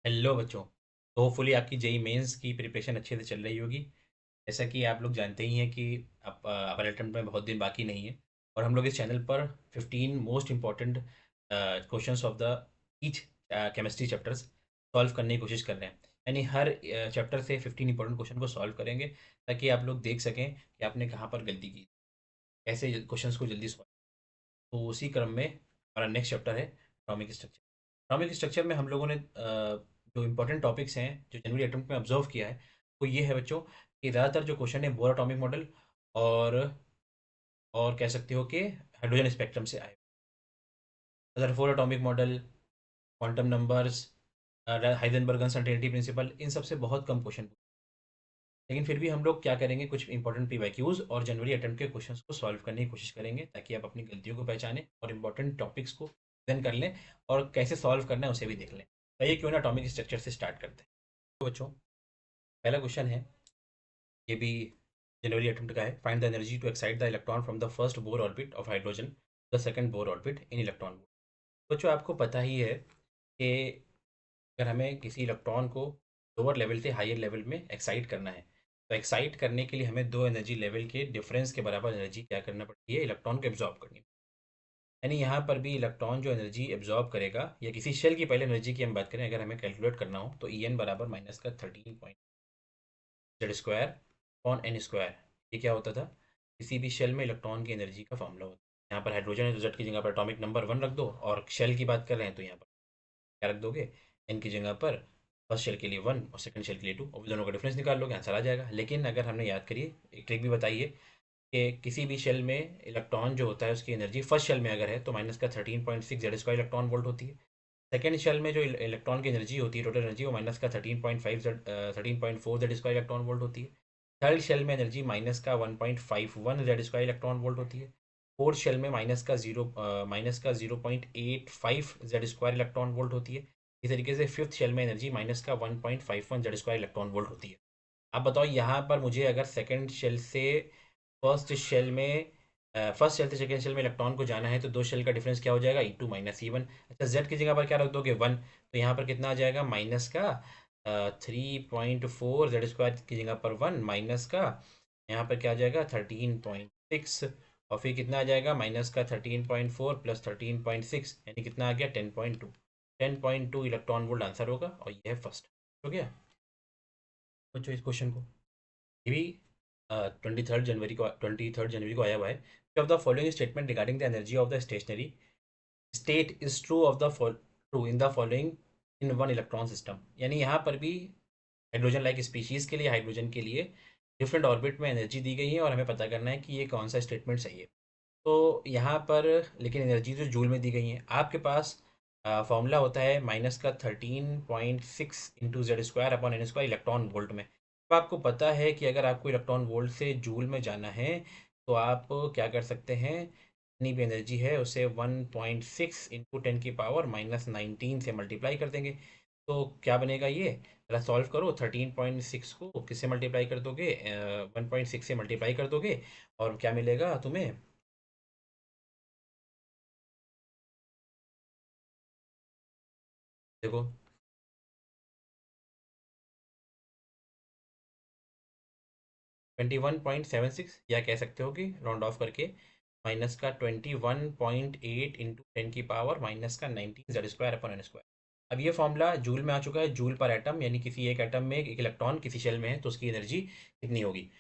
Hello बच्चों। तो hopefully आपकी जेई मेंस की प्रिपरेशन अच्छे से चल रही होगी। जैसा कि आप लोग जानते ही हैं कि आप अपर अटेम्प्ट में बहुत दिन बाकी नहीं है और हम लोग इस चैनल पर 15 most important questions of the each chemistry chapters solve करने की कोशिश कर रहे हैं। यानी हर चैप्टर से 15 इंपॉर्टेंट क्वेश्चन को सॉल्व करेंगे ताकि आप लोग देख सकें कि आपने कहाँ पर गलती की, कैसे क्वेश्चंस को जल्दी सॉल्व। तो उसी क्रम में हमारा नेक्स्ट चैप्टर है एटॉमिक स्ट्रक्चर। एटॉमिक स्ट्रक्चर में हम लोगों ने जो इम्पोर्टेंट टॉपिक्स हैं जो जनवरी अटेम्प्ट में ऑब्जर्व किया है वो ये है बच्चों कि ज़्यादातर जो क्वेश्चन है बोर एटॉमिक मॉडल और और कह सकते हो कि हाइड्रोजन स्पेक्ट्रम से आए। Rutherford atomic model, quantum numbers, Heisenberg uncertainty principle, इन सब से बहुत कम क्वेश्चन। लेकिन फिर भी हम लोग क्या करेंगे, कुछ इंपॉर्टेंट पीवाईक्यूज और जनवरी अटेम्प्ट के क्वेश्चंस को सॉल्व करने की कोशिश करेंगे ताकि आप अपनी गलतियों को पहचानें और इंपॉर्टेंट टॉपिक्स को प्रेजेंट कर लें और कैसे सॉल्व करना है उसे भी देख लें। तो ये क्यों ना अटॉमिक स्ट्रक्चर से स्टार्ट करते हैं। तो बच्चों, पहला क्वेश्चन है, ये भी जनवरी अटेम्प्ट का है। Find the energy to excite the electron from the first Bohr orbit of hydrogen the second Bohr orbit in electron volt. बच्चों, आपको पता ही है कि अगर हमें किसी इलेक्ट्रॉन को लोअर लेवल से हायर लेवल में एक्साइट करना है तो एक्साइट करने के लिए हमें दो एनर्जी लेवल के डिफरेंस के बराबर एनर्जी क्या करना पड़ती है, इलेक्ट्रॉन को एब्जॉर्ब करनी। यानी यहाँ पर भी इलेक्ट्रॉन जो एनर्जी एब्जॉर्ब करेगा या किसी शेल की पहले एनर्जी की हम बात करें, अगर हमें कैलकुलेट करना हो तो ई एन बराबर माइनस का 13 point Z square upon N square. ये क्या होता था, किसी भी शेल में इलेक्ट्रॉन की एनर्जी का फॉर्मूला होता है। यहाँ पर हाइड्रोजन है तो जेड की जगह पर एटॉमिक नंबर 1 रख दो, और शेल की बात कर रहे हैं तो यहाँ पर क्या रख दोगे, एन की जगह पर फर्स्ट शेल के लिए 1 और सेकंड शेल के लिए 2, और दोनों का डिफरेंस निकाल लोगे, आंसर आ जाएगा। लेकिन अगर हमने याद करिए, एक ट्रिक भी बताइए कि किसी भी शेल में इलेक्ट्रॉन जो होता है उसकी एनर्जी फर्स्ट शेल में अगर है तो माइनस का 13.6 जेड स्क्वायर इलेक्ट्रॉन वोल्ट होती है। सेकेंड शेल में जो इलेक्ट्रॉन की एनर्जी होती है, टोटल एनर्जी, वो माइनस का 13.4 जेड स्क्वायर इलेक्ट्रॉन वोल्ट होती है। थर्ड शेल में एनर्जी माइनस का 1.51 जेड स्क्वायर इलेक्ट्रॉन वोल्ट होती है। फोर्थ शेल में माइनस का 0.85 जेड स्क्वायर इलेक्ट्रॉन वोल्ट होती है। इस तरीके से फिफ्थ शेल में एनर्जी माइनस का 1.51 जेड स्क्वायर इलेक्ट्रॉन वोल्ट होती है। अब बताओ यहाँ पर मुझे अगर सेकेंड शेल से फर्स्ट शेल में फर्स्ट शेल से सेकेंड शेल में इलेक्ट्रॉन को जाना है तो दो शेल का डिफरेंस क्या हो जाएगा, E2 - E1। अच्छा, जेड की जगह पर क्या रख दोगे, 1, तो यहाँ पर कितना आ जाएगा, माइनस का 3.4 जेड स्क्वायर की जगह पर 1 माइनस का यहाँ पर क्या आ जाएगा 13.6, और फिर कितना आ जाएगा माइनस का 13.4 प्लस 13.6 यानी कितना आ गया 10.2। 10.2 इलेक्ट्रॉन वोल्ट आंसर होगा और ये है फर्स्ट। हो गया। सोचो इस क्वेश्चन को, ये भी 23rd जनवरी को आया हुआ है। Of the following statement regarding the energy of the stationery state is true of the true in the following in one electron system. यानी यहाँ पर भी हाइड्रोजन लाइक स्पीशीज के लिए, हाइड्रोजन के लिए डिफरेंट ऑर्बिट में एनर्जी दी गई है और हमें पता करना है कि ये कौन सा स्टेटमेंट सही है। तो यहाँ पर लेकिन एनर्जी तो जूल में दी गई है। आपके पास फॉर्मूला होता है माइनस का 13.6 into Z square upon N square electron volt में। तो आपको पता है कि अगर आपको इलेक्ट्रॉन वोल्ट से जूल में जाना है तो आप क्या कर सकते हैं, जितनी भी एनर्जी है उसे 1.6 इंटू 10⁻⁻19 से मल्टीप्लाई कर देंगे। तो क्या बनेगा ये, जरा सॉल्व करो। 13.6 को किससे मल्टीप्लाई कर दोगे, 1.6 से मल्टीप्लाई कर दोगे और क्या मिलेगा तुम्हें, देखो 21.76, या कह सकते हो कि राउंड ऑफ करके माइनस का 21.8 into 10⁻⁻19 Z square upon N square. अब ये फॉर्मूला जूल में आ चुका है, जूल पर एटम, यानी किसी एक एटम में एक इलेक्ट्रॉन किसी शेल में है तो उसकी एनर्जी कितनी होगी,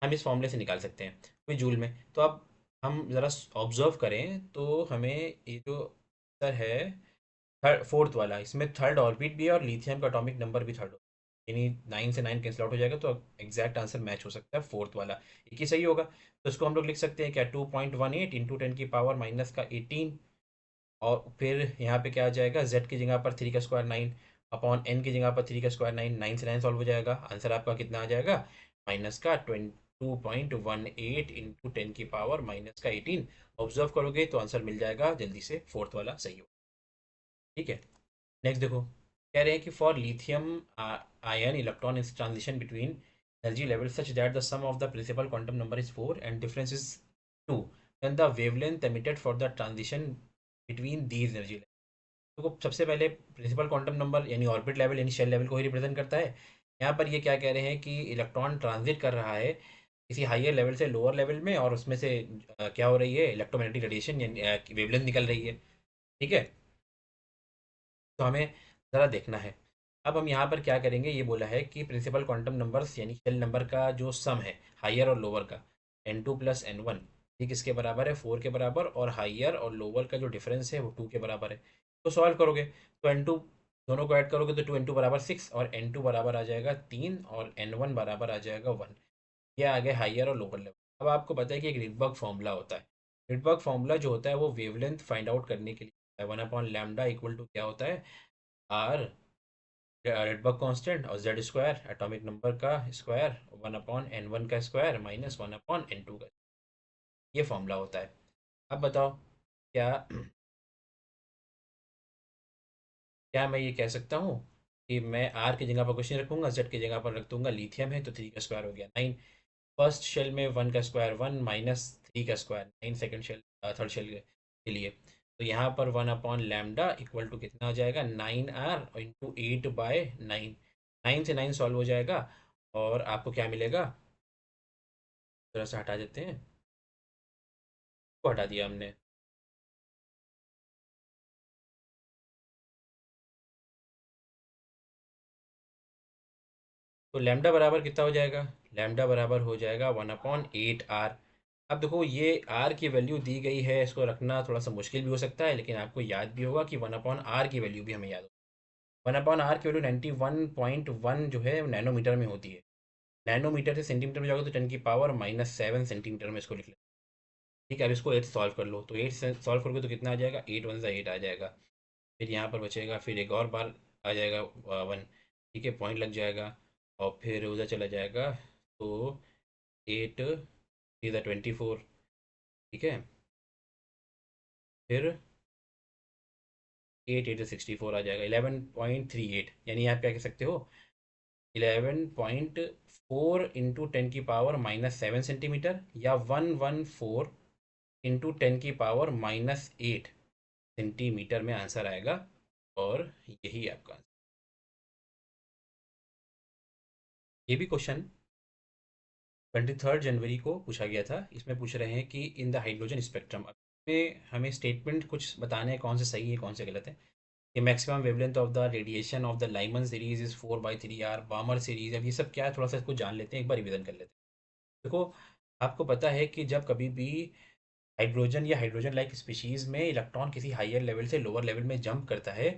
हम इस फॉर्मूले से निकाल सकते हैं कोई जूल में। तो अब हम ज़रा ऑब्जर्व करें तो हमें ये जो सर है थर्ड फोर्थ वाला, इसमें थर्ड ऑर्बिट भी है और लिथियम का एटॉमिक नंबर भी थर्ड हो, यानी 9 से 9 कैंसिल आउट हो जाएगा तो एग्जैक्ट आंसर मैच हो सकता है फोर्थ वाला, एक ही सही होगा। तो इसको हम लोग लिख सकते हैं क्या, 2.18 इंटू 10⁻⁻18, और फिर यहाँ पे क्या आ जाएगा, जेड की जगह पर 3 का स्क्वायर 9 अपॉन एन की जगह पर 3 का स्क्वायर 9, 9 से 9 सॉल्व हो जाएगा, आंसर आपका कितना आ जाएगा, माइनस का 2.18 इंटू 10⁻⁻18। ऑब्जर्व करोगे तो आंसर मिल जाएगा जल्दी से, फोर्थ वाला सही हो। ठीक है। नेक्स्ट देखो, कह रहे हैं कि for lithium ion electron is transition between energy level such that the sum of the principal quantum number is 4 and difference is 2, then the wavelength emitted for the transition between these energy levels। तो सबसे पहले principal quantum number यानी orbit level यानी shell level को ही represent करता है। यहाँ पर ये क्या कह रहे हैं कि इलेक्ट्रॉन ट्रांजिट कर रहा है किसी हायर लेवल से लोअर लेवल में, और उसमें से क्या हो रही है, इलेक्ट्रोमैग्नेटिक रेडिएशन यानी वेवलेंथ निकल रही है। ठीक है, तो हमें ज़रा देखना है। अब हम यहाँ पर क्या करेंगे, ये बोला है कि प्रिंसिपल क्वांटम नंबर्स यानी शेल नंबर का जो सम है हायर और लोअर का, n2 + n1, ये किसके बराबर है, 4 के बराबर, और हायर और लोअर का जो डिफरेंस है वो 2 के बराबर है। तो सॉल्व करोगे तो n2 दोनों को ऐड करोगे तो 2 n2 बराबर 6, और n2 बराबर आ जाएगा 3, और n1 बराबर आ जाएगा 1। ये आ गया हायर और लोअर लेवल। अब आपको पता है कि एक रिडबर्ग फॉर्मूला होता है। रिडबर्ग फॉर्मूला जो होता है वो वेवलेंथ फाइंड आउट करने के लिए 1/λ इक्वल टू क्या होता है, आर रेडबर्ग कांस्टेंट और जेड स्क्वायर एटॉमिक नंबर का स्क्वायर 1/n1 का स्क्वायर माइनस 1/n2 का, ये फॉर्मूला होता है। अब बताओ, क्या क्या मैं ये कह सकता हूँ कि मैं आर की जगह पर क्वेश्चन रखूंगा, जेड की जगह पर रख दूंगा लिथियम है तो 3 का स्क्वायर हो गया 9, फर्स्ट शेल में 1 का स्क्वायर 1 माइनस 3 का square 9, second shell third shell के लिए। तो यहाँ पर 1/λ इक्वल टू कितना आ जाएगा, 9r इंटू 8/9, 9 से 9 सॉल्व हो जाएगा, और आपको क्या मिलेगा, थोड़ा सा हटा देते हैं, को हटा दिया हमने। तो लैम्डा बराबर कितना हो जाएगा, लैम्डा बराबर हो जाएगा 1/8r। अब देखो ये r की वैल्यू दी गई है, इसको रखना थोड़ा सा मुश्किल भी हो सकता है, लेकिन आपको याद भी होगा कि 1/r की वैल्यू भी हमें याद हो। 1/r की वैल्यू 91.1 जो है नैनोमीटर में होती है। नैनोमीटर से सेंटीमीटर में जाओगे तो 10⁻⁻7 सेंटीमीटर में इसको लिख लें। ठीक है, अब इसको 8 सॉल्व कर लो, तो 8 से सॉल्व करोगे तो कितना आ जाएगा, 8 × 1 = 8 आ जाएगा। फिर यहाँ पर बचेगा, फिर एक और बार आ जाएगा 1। ठीक है, पॉइंट लग जाएगा, और फिर उधर चला जाएगा, तो 8 × 3 = 24। ठीक है, फिर 8 × 8 = 64 आ जाएगा, 11.38, यानी आप क्या कह सकते हो, 11.4 इंटू 10⁻⁻7 सेंटीमीटर, या 114 इंटू 10⁻⁻8 सेंटीमीटर में आंसर आएगा, और यही आपका आंसर। ये भी क्वेश्चन 23 जनवरी को पूछा गया था। इसमें पूछ रहे हैं कि इन द हाइड्रोजन स्पेक्ट्रम में हमें स्टेटमेंट कुछ बताने हैं, कौन से सही है कौन से गलत है। कि maximum wavelength of the radiation of the Lyman series is 4/3r, बामर series, अब ये सब क्या है थोड़ा सा इसको जान लेते हैं, एक बार रिवीजन कर लेते हैं। देखो, आपको पता है कि जब कभी भी हाइड्रोजन या हाइड्रोजन लाइक स्पीशीज में इलेक्ट्रॉन किसी हायर लेवल से लोअर लेवल में जंप करता है,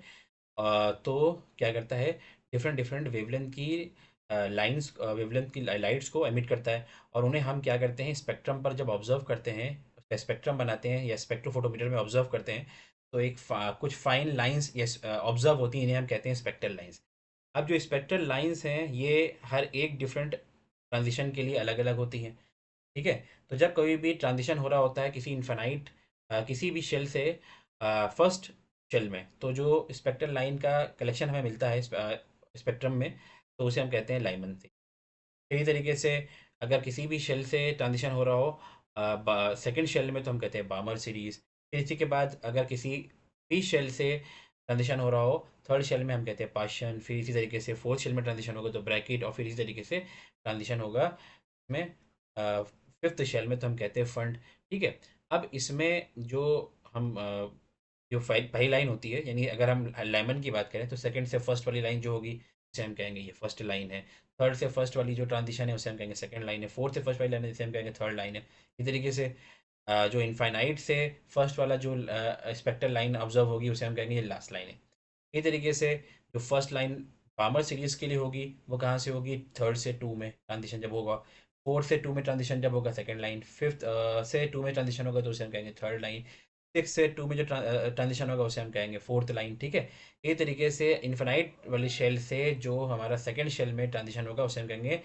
तो क्या करता है, डिफरेंट डिफरेंट वेवलेंथ की लाइंस, वेवलेंथ की लाइट्स को एमिट करता है, और उन्हें हम क्या करते हैं, स्पेक्ट्रम पर जब ऑब्जर्व करते हैं, स्पेक्ट्रम बनाते हैं या स्पेक्ट्रोफोटोमीटर में ऑब्जर्व करते हैं, तो कुछ फाइन लाइंस या ऑब्जर्व होती हैं, इन्हें हम कहते हैं स्पेक्ट्रल लाइंस। अब जो स्पेक्ट्रल लाइंस हैं ये हर एक डिफरेंट ट्रांजिशन के लिए अलग अलग होती हैं। ठीक है, तो जब कभी भी ट्रांजिशन हो रहा होता है किसी इन्फानाइट किसी भी शेल से फर्स्ट शेल में, तो जो स्पेक्ट्रल लाइन का कलेक्शन हमें मिलता है स्पेक्ट्रम में, तो उसे हम कहते हैं लाइमन से। इसी तरीके से अगर किसी भी शेल से ट्रांजिशन हो रहा हो सेकेंड शेल में, तो हम कहते हैं बामर सीरीज। फिर इसी के बाद अगर किसी भी शेल से ट्रांजिशन हो रहा हो थर्ड शेल में, हम कहते हैं पाशन। फिर इसी तरीके से फोर्थ शेल में ट्रांजिशन होगा तो ब्रैकेट, और फिर इसी तरीके से ट्रांजिशन होगा में फिफ्थ शेल में, तो हम कहते हैं फंड। ठीक है, अब इसमें जो हम जो पहली लाइन होती है, यानी अगर हम लेमन की बात करें तो सेकंड से फर्स्ट वाली लाइन जो होगी उसे हम कहेंगे ये फर्स्ट लाइन है। थर्ड से फर्स्ट वाली जो ट्रांजिशन है उसे हम कहेंगे सेकंड लाइन है। फोर्थ से फर्स्ट वाली लाइन है जिसे हम कहेंगे थर्ड लाइन है। इस तरीके से जो इनफाइनाइट से फर्स्ट वाला जो स्पेक्ट्रल लाइन ऑब्जर्व होगी उसे हम कहेंगे ये लास्ट लाइन है। इसी तरीके से जो फर्स्ट लाइन पामर सीरीज के लिए होगी वो कहाँ से होगी, थर्ड से टू में ट्रांजिशन जब होगा, फोर्थ से टू में ट्रांजिशन जब होगा सेकंड लाइन, फिफ्थ से टू में ट्रांजिशन होगा तो उसे हम कहेंगे थर्ड लाइन, सिक्स से टू में जो ट्रांजिशन होगा उसे हम कहेंगे फोर्थ लाइन। ठीक है, ये तरीके से इन्फिनाइट वाली शेल से जो हमारा सेकंड शेल में ट्रांजिशन होगा उसे हम कहेंगे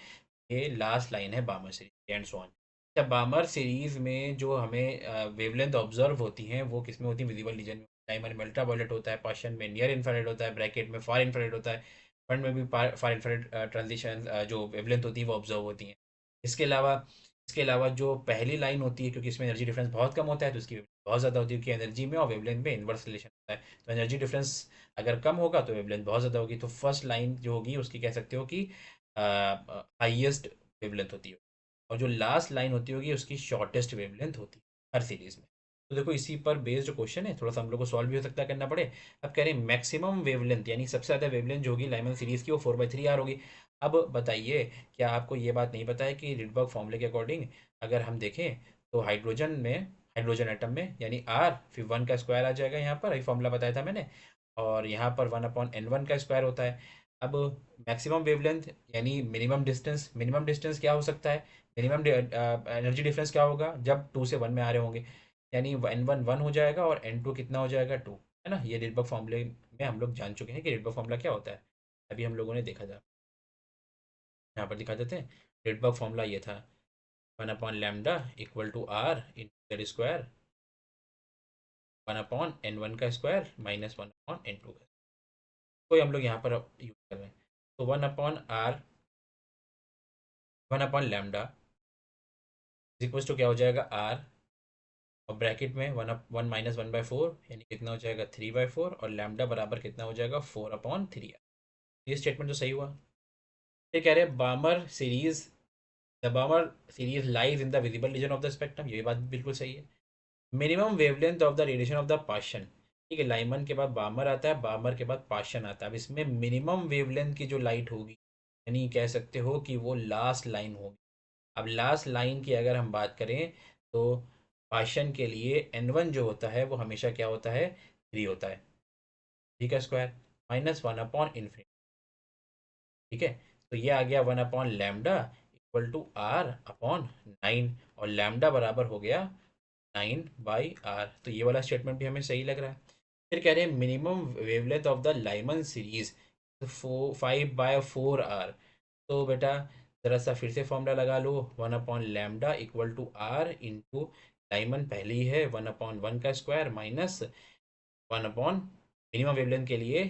ये लास्ट लाइन है बामर सीरीज, एंड सो ऑन। अच्छा, बामर सीरीज में जो हमें वेवलेंथ ऑब्जर्व होती हैं वो किस में होती है, विजिबल रीजन में। टाइमर में अल्ट्रावायलेट होता है, पाशन में नियर इंफ्रारेड होता है, ब्रैकेट में फार इंफ्रारेड होता है, फंड में भी फार इंफ्रारेड ट्रांजिशन जो वेवलेंथ होती है वो ऑब्जर्व होती हैं। इसके अलावा इसके अलावा जो पहली लाइन होती है, क्योंकि इसमें एनर्जी डिफरेंस बहुत कम होता है, तो इसकी बहुत ज़्यादा होती है कि एनर्जी में और वेवलेंथ में इन्वर्स रिलेशन होता है। तो एनर्जी डिफरेंस अगर कम होगा तो वेवलेंथ बहुत ज़्यादा होगी। तो फर्स्ट लाइन जो होगी उसकी कह सकते हो कि हाईएस्ट वेवलेंथ होती है, और जो लास्ट लाइन होती होगी उसकी शॉर्टेस्ट वेवलेंथ होती है हर सीरीज में। तो देखो इसी पर बेस्ड क्वेश्चन है, थोड़ा सा हम लोग को सॉल्व भी हो सकता है करना पड़े। अब कह रहे हैं मैक्सिमम वेवलेंथ यानी सबसे ज़्यादा वेवलेंथ जो होगी लाइमन सीरीज की वो 4/3 होगी। अब बताइए, क्या आपको ये बात नहीं पता है कि रिडबर्ग फॉर्मूले के अकॉर्डिंग अगर हम देखें तो हाइड्रोजन एटम में यानी आर, फिर वन का स्क्वायर आ जाएगा, यहाँ पर ये फॉर्मूला बताया था मैंने, और यहाँ पर 1/n1 का स्क्वायर होता है। अब मैक्सिमम वेवलेंथ यानी मिनिमम डिस्टेंस क्या हो सकता है, मिनिमम एनर्जी डिफरेंस क्या होगा जब 2 से 1 में आ रहे होंगे, यानी n1 1 हो जाएगा और n2 कितना हो जाएगा 2, है ना। ये रिडबर्ग फॉर्मूले में हम लोग जान चुके हैं कि रिडबर्ग फॉर्मूला क्या होता है, अभी हम लोगों ने देखा था। यहाँ पर दिखा देते हैं। रिडबर्ग फॉर्मूला ये था 1/λ equal to R in Z square, 1/n1 का स्क्वायर माइनस 1/n2 का, तो हम लोग यहाँ पर यूज कर रहे हैं। तो 1/λ इक्वल टू क्या हो जाएगा आर, और ब्रैकेट में 1 यानी कितना हो जाएगा 3/4, और लैम्डा बराबर कितना हो जाएगा 4/3। ये स्टेटमेंट तो सही हुआ। फिर कह रहे हैं बामर series, the Balmer series lies in the visible region of the spectrum, ये बात बिल्कुल सही है। Minimum wavelength of the radiation of the Paschen, ठीक है, लाइमन के बाद बामर आता है, बामर के बाद पाशन आता है। अब इसमें मिनिमम वेवलेंथ की जो लाइट होगी, यानी कह सकते हो कि वो लास्ट लाइन होगी। अब लास्ट लाइन की अगर हम बात करें तो पाशन के लिए n1 जो होता है वो हमेशा क्या होता है 3 होता है, ठीक है, स्क्वायर माइनस 1/infinity, ठीक है। तो ये आ गया 1/λ इक्वल टू r/9, और लैम्डा बराबर हो गया 9/r। तो ये वाला स्टेटमेंट भी हमें सही लग रहा है। फिर कह रहे हैं minimum wavelength of the Lyman series 5/4 r। तो बेटा ज़रा सा फिर से फॉर्मूला लगा लो, 1/λ equal to R into diamond पहले ही है 1/1 का स्क्वायर माइनस 1/, मिनिमम वेवलेंथ के लिए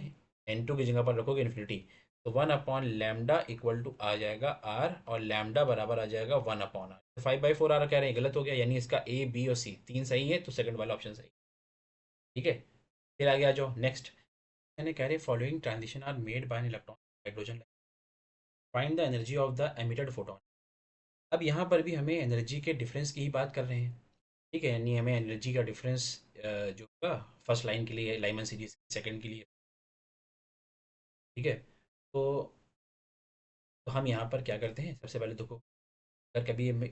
n2 की जगह पर रखोगे इन्फिनिटी, तो 1/λ इक्वल टू आ जाएगा आर, और लैम्डा बराबर आ जाएगा 1/r। 5/4 कह रहे हैं गलत हो गया, यानी इसका ए बी और सी तीन सही है, तो सेकंड वाला ऑप्शन सही, ठीक है। फिर आ गया जो नेक्स्ट, यानी कह रहे following transition are made by an electron hydrogen, find the energy of the emitted photon. अब यहाँ पर भी हमें एनर्जी के डिफरेंस की ही बात कर रहे हैं, ठीक है, यानी हमें एनर्जी का डिफरेंस जो होगा फर्स्ट लाइन के लिए लाइमन सीरीज, सेकंड के लिए, ठीक है। तो हम यहाँ पर क्या करते हैं, सबसे पहले देखो, अगर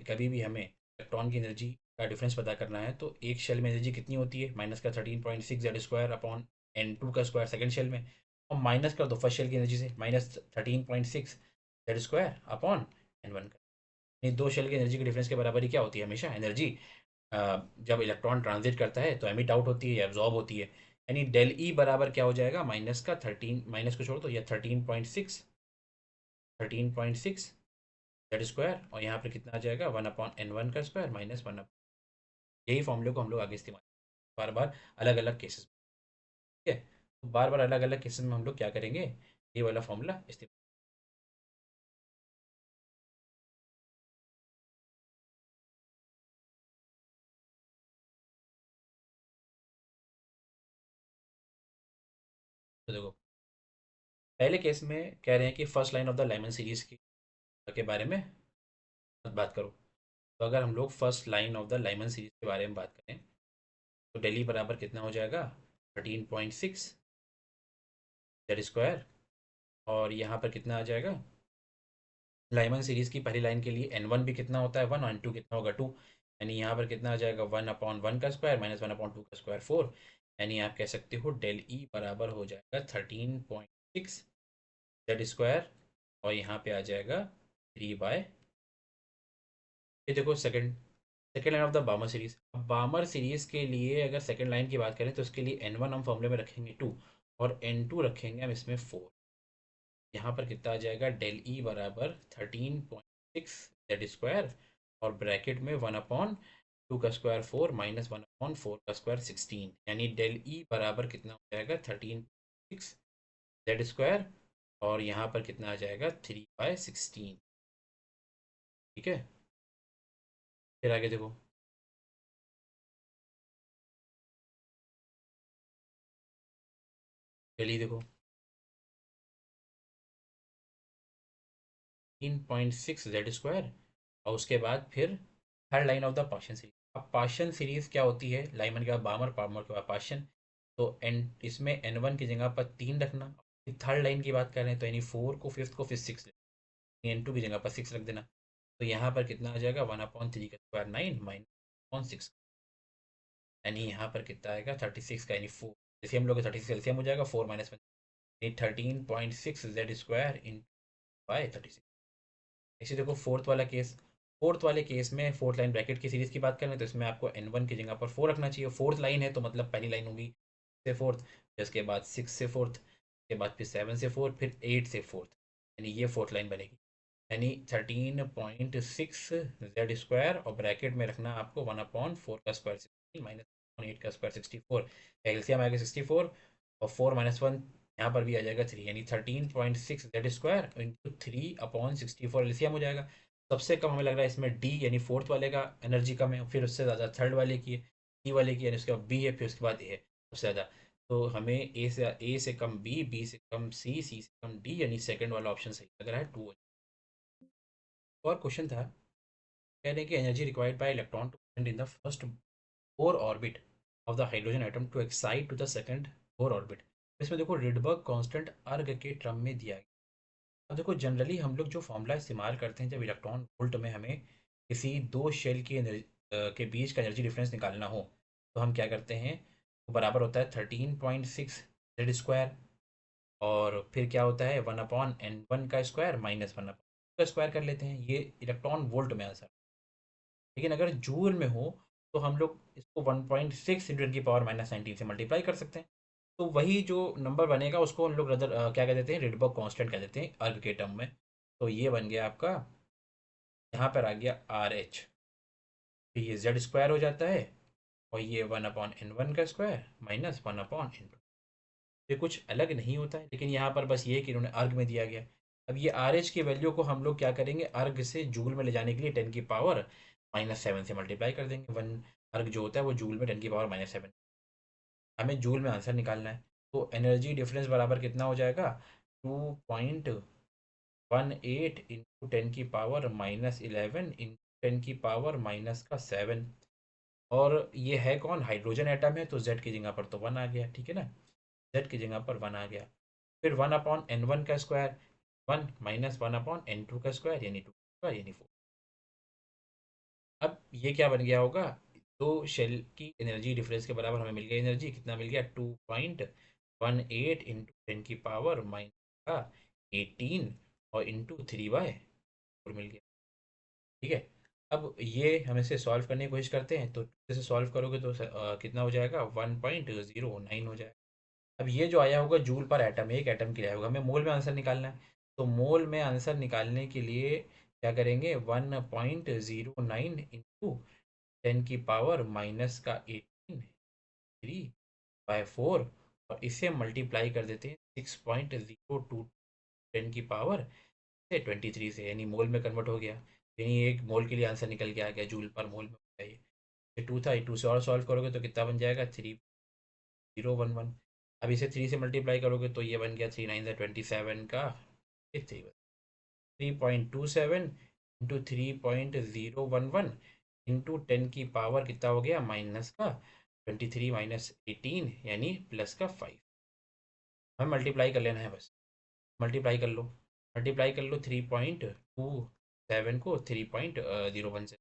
कभी भी हमें इलेक्ट्रॉन की एनर्जी का डिफरेंस पता करना है तो एक शेल में एनर्जी कितनी होती है, माइनस का 13.6 जेड स्क्वायर अपॉन n2 का स्क्वायर सेकंड शेल में, और माइनस कर दो फर्स्ट शेल की एनर्जी से, minus 13.6 Z square upon n1 का। नहीं, दो शेल की एनर्जी के डिफरेंस के बराबर ही क्या होती है हमेशा एनर्जी, जब इलेक्ट्रॉन ट्रांजिट करता है तो एमिट आउट होती है या एब्जॉर्ब होती है, यानी डेल ई बराबर क्या हो जाएगा माइनस का 13, माइनस को छोड़ दो, या 13.6 जेड स्क्वायर, और यहाँ पर कितना आ जाएगा 1/n1 का स्क्वायर माइनस 1। यही फॉर्मूले को हम लोग आगे इस्तेमाल बार बार अलग अलग केसेस में, ठीक है। तो बार बार अलग अलग केसेस में हम लोग क्या करेंगे, ये वाला फॉर्मूला इस्तेमाल। तो देखो पहले केस में कह रहे हैं कि first line of the Lyman series की के बारे में बात करो। तो अगर हम लोग first line of the Lyman series के बारे में बात करें तो डेली बराबर कितना हो जाएगा 13.6 जेड स्क्वायर, और यहाँ पर कितना आ जाएगा लाइमन सीरीज की पहली लाइन के लिए n1 भी कितना होता है 1, और n2 कितना होगा 2, यानी यहाँ पर कितना आ जाएगा 1/1 का स्क्वायर माइनस 1/2 का स्क्वायर 4, यानी आप कह सकते हो डेल ई बराबर हो जाएगा 13.6 जेड स्क्वायर, और यहाँ पे आ जाएगा 3/, ये देखो second line of the Balmer series. अब बामर सीरीज के लिए अगर सेकेंड लाइन की बात करें तो इसके लिए n1 हम फॉर्मूले में रखेंगे 2, और n2 रखेंगे हम इसमें 4। यहाँ पर कितना आ जाएगा डेल ई बराबर 13.6 जेड स्क्वायर, और ब्रैकेट में 1/2 का स्क्वायर 4 माइनस 1/4 का स्क्वायर 16, यानी डेल ई बराबर कितना हो जाएगा 13.6 जेड स्क्वायर, और यहाँ पर कितना आ जाएगा 3/16, ठीक है। फिर आगे देखो, चलिए देखो 3.6 z स्क्वायर, और उसके बाद फिर third line of the partial series. अब पार्शियल सीरीज क्या होती है, लाइमन के बाद बामर, बामर के बाद पार्शियल। तो एन इसमें n1 की जगह पर 3 रखना। थर्ड लाइन की बात कर रहे हैं तो यानी 4 को फिफ्थ को फिर 6, n2 की जगह पर 6 रख देना। तो यहाँ पर कितना आ जाएगा, 1/3 का स्क्वायर 9 माइनस 6, यानी यहाँ पर कितना आएगा 36 का, यानी 4। जैसे हम लोग 36 एलसीएम हो जाएगा, 4 - 1, 13.6 z स्क्वायर इन बाय 36। इसी देखो फोर्थ वाला केस। फोर्थ वाले केस में फोर्थ लाइन ब्रैकेट की सीरीज की बात करें तो इसमें आपको n1 की जगह पर 4 रखना चाहिए। फोर्थ लाइन है तो मतलब पहली लाइन होगी से फोर्थ, फिर उसके बाद 6 से फोर्थ, उसके बाद फिर 7 से फोर्थ, फिर 8 से फोर्थ, यानी ये फोर्थ लाइन बनेगी। यानी 13.6 z स्क्वायर, और ब्रैकेट में रखना आपको 1/4 का स्क्वायर 16 माइनस 8 का स्क्वायर 64। एलसीएम आएगा 64, और 4 - 1 यहाँ पर भी आ जाएगा 3, यानी 13.6 z स्क्वायर इंटू 3/64 एलसीएम हो जाएगा। सबसे कम हमें लग रहा है इसमें डी, यानी फोर्थ वाले का एनर्जी कम है, फिर उससे ज़्यादा थर्ड वाले की है, सी वाले की, यानी उसके बाद बी है, फिर उसके बाद ए है सबसे ज़्यादा। तो हमें ए से कम बी से कम सी से कम डी, यानी सेकंड वाला ऑप्शन सही लग रहा है, 2। और क्वेश्चन था, कह रहे हैं कि energy required by electron to in the first Bohr orbit of the hydrogen atom to excite to the second Bohr orbit. इसमें देखो रिडबर्ग कांस्टेंट अर्ग के टर्म में दिया गया। अब देखो जनरली हम लोग जो फॉर्मूला इस्तेमाल करते हैं जब इलेक्ट्रॉन वोल्ट में हमें किसी दो शेल की एनर्जी के बीच का एनर्जी डिफरेंस निकालना हो, तो हम क्या करते हैं, तो बराबर होता है 13.6 z स्क्वायर, और फिर क्या होता है 1/n1 का स्क्वायर माइनस 1/, का स्क्वायर कर लेते हैं। ये इलेक्ट्रॉन वोल्ट में आंसर। लेकिन अगर जूल में हो तो हम लोग इसको 1.6 × 10⁻19 से मल्टीप्लाई कर सकते हैं। तो वही जो नंबर बनेगा उसको हम लोग क्या कह देते हैं, रिडबर्ग कांस्टेंट कह देते हैं अर्ग के टर्म में। तो ये बन गया आपका, यहाँ पर आ गया RH। फिर ये z स्क्वायर हो जाता है, और ये 1/n1 का स्क्वायर माइनस 1/n2। ये कुछ अलग नहीं होता है, लेकिन यहाँ पर बस ये है कि इन्होंने अर्ग में दिया गया। अब ये RH की वैल्यू को हम लोग क्या करेंगे, अर्ग से जूल में ले जाने के लिए 10⁻⁻7 से मल्टीप्लाई कर देंगे। वन अर्ग जो होता है वो जूल में 10⁻⁻7। हमें जूल में आंसर निकालना है। तो एनर्जी डिफरेंस बराबर कितना हो जाएगा, 2.18 इंटू 10⁻⁻11 इंटू 10⁻⁻7। और ये है कौन, हाइड्रोजन एटम है, तो जेड की जगह पर तो 1 आ गया, ठीक है ना, जेड की जगह पर 1 आ गया। फिर 1/n1 का स्क्वायर 1 माइनस 1/n2 का स्क्वायर, यानी 2 स्क्वायर, यानी 4। अब ये क्या बन गया होगा, दो शेल की एनर्जी डिफरेंस के बराबर हमें मिल गया। एनर्जी कितना मिल गया, 2.18 इंटू 10⁻⁻18, और इंटू 3/4 मिल गया, ठीक है। अब ये हम इसे सॉल्व करने की कोशिश करते हैं, तो इसे सॉल्व करोगे तो कितना हो जाएगा, 1.09 हो जाएगा। अब ये जो आया होगा जूल पर एटम, एक एटम के लिए आया होगा, हमें मोल में आंसर निकालना है। तो मोल में आंसर निकालने के लिए क्या करेंगे, 1.09 इंटू 10⁻⁻18 3/4, और इसे मल्टीप्लाई कर देते हैं 6.02 10⁻23 से, यानी मोल में कन्वर्ट हो गया। यानी एक मोल के लिए आंसर निकल के आ गया, जूल पर मोल में होता है ये 2 था। 2 से और सॉल्व करोगे तो कितना बन जाएगा, 3011। अब इसे 3 से मल्टीप्लाई करोगे तो ये बन गया 3 9 27 का, ये 3.27 इंटू 3.011 इंटू 10⁻, कितना हो गया, माइनस का 23 - 18, यानी प्लस का 5। हमें मल्टीप्लाई कर लेना है बस, मल्टीप्लाई कर लो, मल्टीप्लाई कर लो 3.27 को 3.01 से।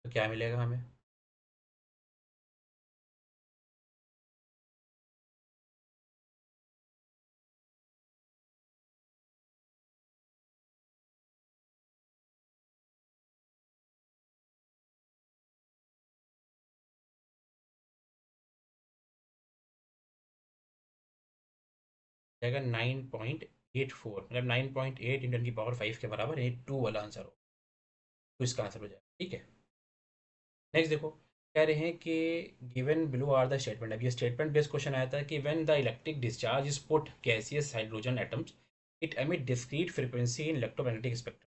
तो क्या मिलेगा हमें, जाएगा 9.84, मतलब 9.8 इंटू 10⁻5 के बराबर, ये 2 वाला आंसर हो। तो इसका आंसर हो जाएगा, ठीक है। नेक्स्ट देखो, कह रहे हैं कि given below are the statement. अब ये स्टेटमेंट बेस्ड क्वेश्चन आया था कि when the electric discharge is put gaseous hydrogen atoms it emit discrete frequency in electromagnetic spectrum.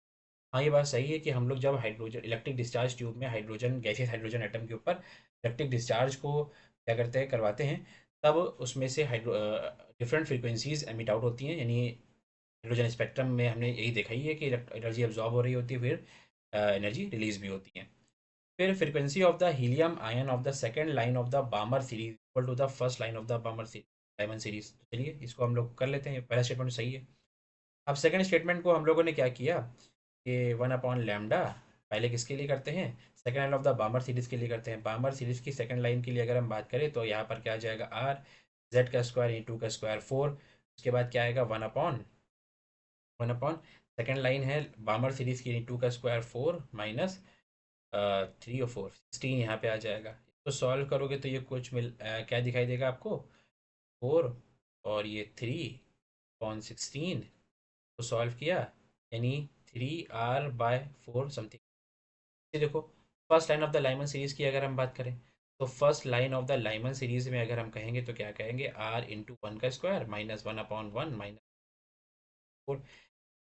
हाँ, ये बात सही है कि हम लोग जब हाइड्रोजन इलेक्ट्रिक डिस्चार्ज ट्यूब में हाइड्रोजन गैसियस हाइड्रोजन एटम के ऊपर इलेक्ट्रिक डिस्चार्ज को क्या करते हैं, करवाते हैं, तब उसमें से hydro different frequencies emit out होती हैं। यानी हाइड्रोजन स्पेक्ट्रम में हमने यही देखा ही है कि एनर्जी एब्जॉर्ब हो रही होती है, फिर एनर्जी रिलीज भी होती है। फिर frequency of the helium ion of the second line of the Balmer series equal to the first line of the Balmer diamond series. तो चलिए इसको हम लोग कर लेते हैं, पहला स्टेटमेंट सही है। अब सेकंड स्टेटमेंट को हम लोगों ने क्या किया कि वन अपॉन लैम्डा पहले किसके लिए करते हैं, second line of the Balmer series के लिए करते हैं। बामर सीरीज की सेकंड लाइन के लिए अगर हम बात करें तो यहाँ पर क्या आ जाएगा, आर जेड का स्क्वायर इन टू का स्क्वायर फोर। उसके बाद क्या आएगा, वन अपॉन सेकेंड लाइन है बामर सीरीज की टू का स्क्वायर फोर माइनस थ्री और फोर 16 यहाँ पे आ जाएगा। इसको सॉल्व करोगे तो ये कुछ क्या दिखाई देगा आपको, फोर और ये थ्री अपॉन 16 को सॉल्व किया, यानी 3r/4 समथिंग। ये देखो first line of the Lyman series की अगर हम बात करें तो first line of the Lyman series में अगर हम कहेंगे तो क्या कहेंगे, आर इंटू वन का square minus one upon one minus four,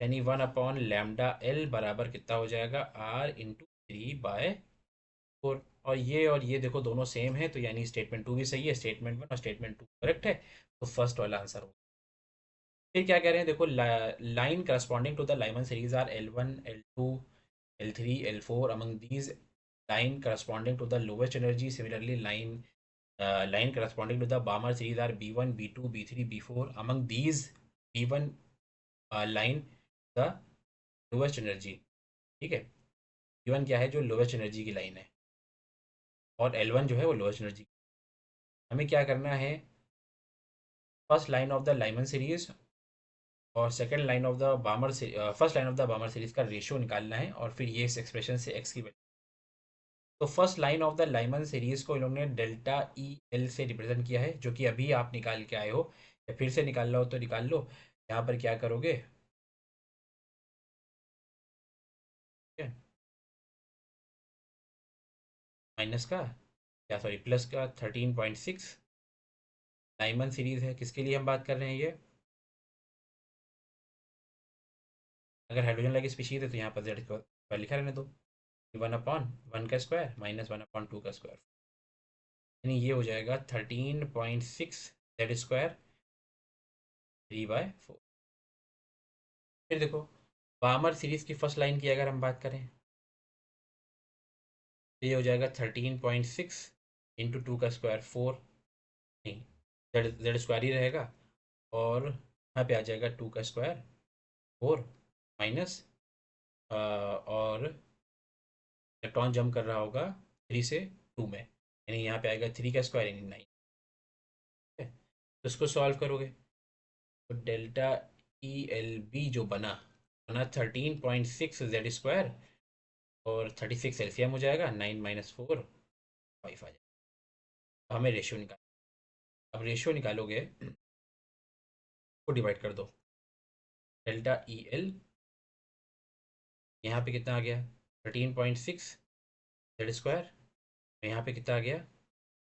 यानी वन अपॉन लैम्डा एल बराबर कितना हो जाएगा, आर इंटू 3/4। और ये देखो दोनों सेम है, तो यानी स्टेटमेंट टू भी सही है, स्टेटमेंट वन और स्टेटमेंट टू करेक्ट है। तो फर्स्ट वाला आंसर होगा। फिर क्या कह रहे हैं देखो, line corresponding to the Lyman series are L1 L2 L3 L4 among these line corresponding to the lowest energy, similarly line corresponding to the Balmer series are B1 B2 B3 B4 among these B1 line the lowest energy। ठीक है, B1 क्या है, जो lowest energy की line है, और L1 जो है वो लोवेस्ट एनर्जी। हमें क्या करना है, first line of the Lyman series और second line of the Balmer first line of the Balmer series का रेशियो निकालना है, और फिर ये इस एक्सप्रेशन से एक्स की। तो first line of the Lyman series को इन्होंने डेल्टा ई एल से रिप्रेजेंट किया है, जो कि अभी आप निकाल के आए हो, या फिर से निकालना हो तो निकाल लो। यहाँ पर क्या करोगे, ठीक है, माइनस का, या सॉरी प्लस का 13.6 लाइमन सीरीज है, किसके लिए हम बात कर रहे हैं ये, अगर हाइड्रोजन लाइक स्पीशीज है तो यहाँ पर जेड स्क्वायर लिखा रहने दो, वन अपॉन वन का square minus one upon two का स्क्वायर, यानी ये हो जाएगा 13.6 जेड स्क्वायर 3/4। फिर देखो बामर सीरीज की फर्स्ट लाइन की अगर हम बात करें तो ये हो जाएगा 13.6 इंटू टू का स्क्वायर फोर, नहीं, जेड जेड स्क्वायर ही रहेगा, और यहाँ पे आ जाएगा टू का स्क्वायर फोर माइनस, और इलेक्ट्रॉन जंप कर रहा होगा थ्री से टू में, यानी यहाँ पे आएगा थ्री का स्क्वायर यानी नाइन। ठीक है, तो इसको सॉल्व करोगे तो डेल्टा ई एल बी जो बना बना 13.6 जेड स्क्वायर, और 36 एलसीएम हो जाएगा, नाइन माइनस फोर फाइव आ जाएगा। तो हमें रेशियो निकाल, अब रेशियो निकालोगे को डिवाइड कर दो, डेल्टा ई एल यहाँ पे कितना आ गया, 13.6 जेड स्क्वायर, यहाँ पे कितना आ गया,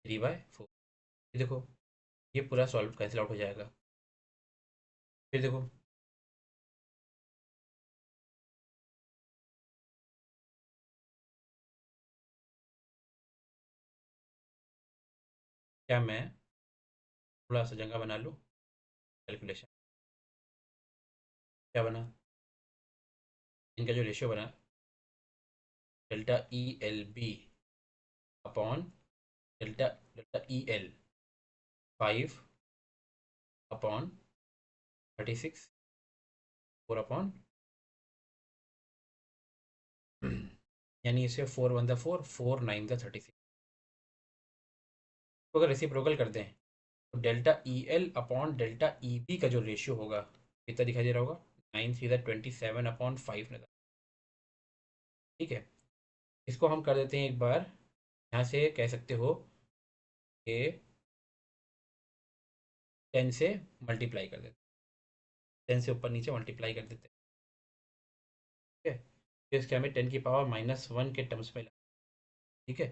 3/4। ये देखो ये पूरा सॉल्व कैंसिल आउट हो जाएगा। फिर देखो क्या मैं थोड़ा सा जगह बना लूँ, कैलकुलेशन क्या बना, इनका जो रेशियो बना, delta E L B upon delta delta E L 5/36 4 upon यानी इसे four one the four four nine the 36। तो अगर रेसिप्रोकल करते हैं तो delta E L upon delta E B का जो रेशियो होगा कितना दिखाई दे रहा होगा, 9 3 27/5। ठीक है, इसको हम कर देते हैं एक बार, यहाँ से कह सकते हो कि 10 से मल्टीप्लाई कर देते, 10 से ऊपर नीचे मल्टीप्लाई कर देते हैं। ठीक है, फिर इसके हमें 10 की पावर -1 के टर्म्स में ला, ठीक है,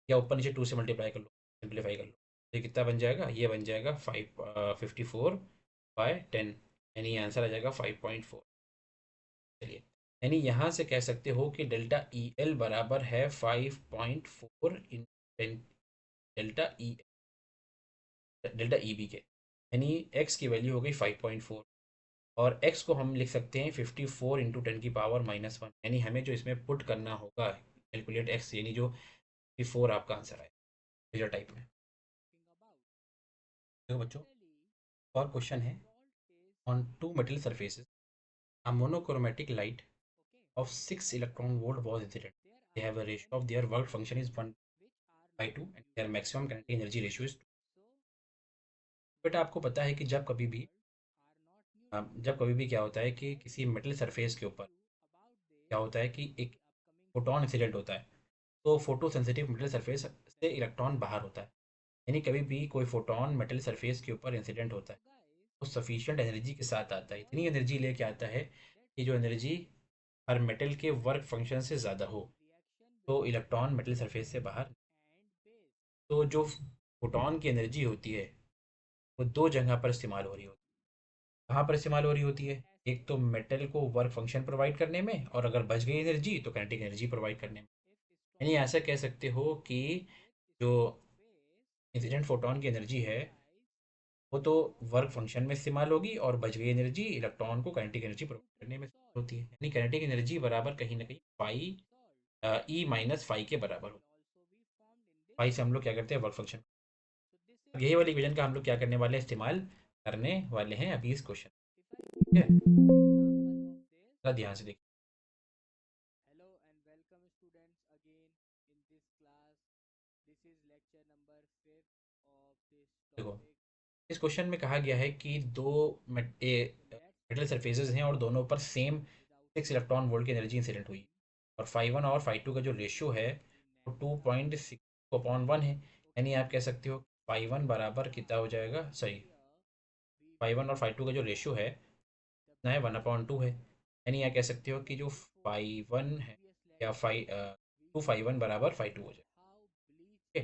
या ऊपर नीचे 2 से मल्टीप्लाई कर लो, सिंप्लीफाई कर लो, तो ये कितना बन जाएगा, ये बन जाएगा 54/10, यानी आंसर आ जाएगा 5.4। चलिए, यानी यहाँ से कह सकते हो कि डेल्टा ई एल बराबर है 5.4 in delta E, delta E B K, यानी एक्स की वैल्यू हो गई 5.4, और एक्स को हम लिख सकते हैं 54 इंटू 10⁻⁻1, यानी हमें जो इसमें पुट करना होगा कैलकुलेट एक्स, यानी जो 54 आपका आंसर आए मेजर टाइप में। देखो बच्चों, और क्वेश्चन है, on two metal surfaces a monochromatic light of 6 electron volt was incident. They have a ratio of their work function is 1/2 and their maximum kinetic energy ratio is 2. बेटा आपको पता है कि जब कभी भी क्या होता है कि किसी मेटल सरफेस के ऊपर क्या होता है कि एक फोटोन इंसिडेंट होता है, तो फोटो सेंसिटिव मेटल सरफेस से इलेक्ट्रॉन बाहर होता है, यानी कभी भी कोई फोटोन मेटल सरफेस के ऊपर इंसिडेंट होता है तो सफिशिएंट एनर्जी के साथ आता है, इतनी एनर्जी लेके आता है कि जो एनर्जी हर मेटल के वर्क फंक्शन से ज़्यादा हो, तो इलेक्ट्रॉन मेटल सरफेस से बाहर। तो जो फोटोन की एनर्जी होती है वो दो जगह पर इस्तेमाल हो रही होती है। कहाँ पर इस्तेमाल हो रही होती है, एक तो मेटल को वर्क फंक्शन प्रोवाइड करने में, और अगर बच गई एनर्जी तो काइनेटिक एनर्जी प्रोवाइड करने में। यानी ऐसा कह सकते हो कि जो इंसिडेंट फोटोन की एनर्जी है वो तो वर्क फंक्शन में इस्तेमाल होगी, और बच गई एनर्जी इलेक्ट्रॉन को काइनेटिक एनर्जी प्रोवाइड करने में होती है, यानी काइनेटिक एनर्जी बराबर कहीं ना कहीं फाई ई माइनस फाई के बराबर होती है। फाई से हम लोग क्या करते हैं, वर्क फंक्शन। अब यही वाली इक्वेशन का हम लोग क्या करने वाले हैं, इस्तेमाल करने वाले हैं अभी इस क्वेश्चन। ठीक है, थोड़ा ध्यान से देखिए। देखो, इस क्वेश्चन में कहा गया है कि दो मेटल सरफेसेस हैं और दोनों पर सेम 6 इलेक्ट्रॉन वोल्ट की एनर्जी इंसिडेंट हुई, और फाई वन और फाई टू का जो रेशियो है वो 2.6/1 है, यानी आप कह सकते हो फाई वन बराबर कितना हो जाएगा, सॉरी, फाई वन और फाई टू का जो रेशियो है कितना है, 1/2 है, यानी आप कह सकते हो कि जो फाई वन है या 2 फाई वन बराबर फाई टू हो जाए। ओके,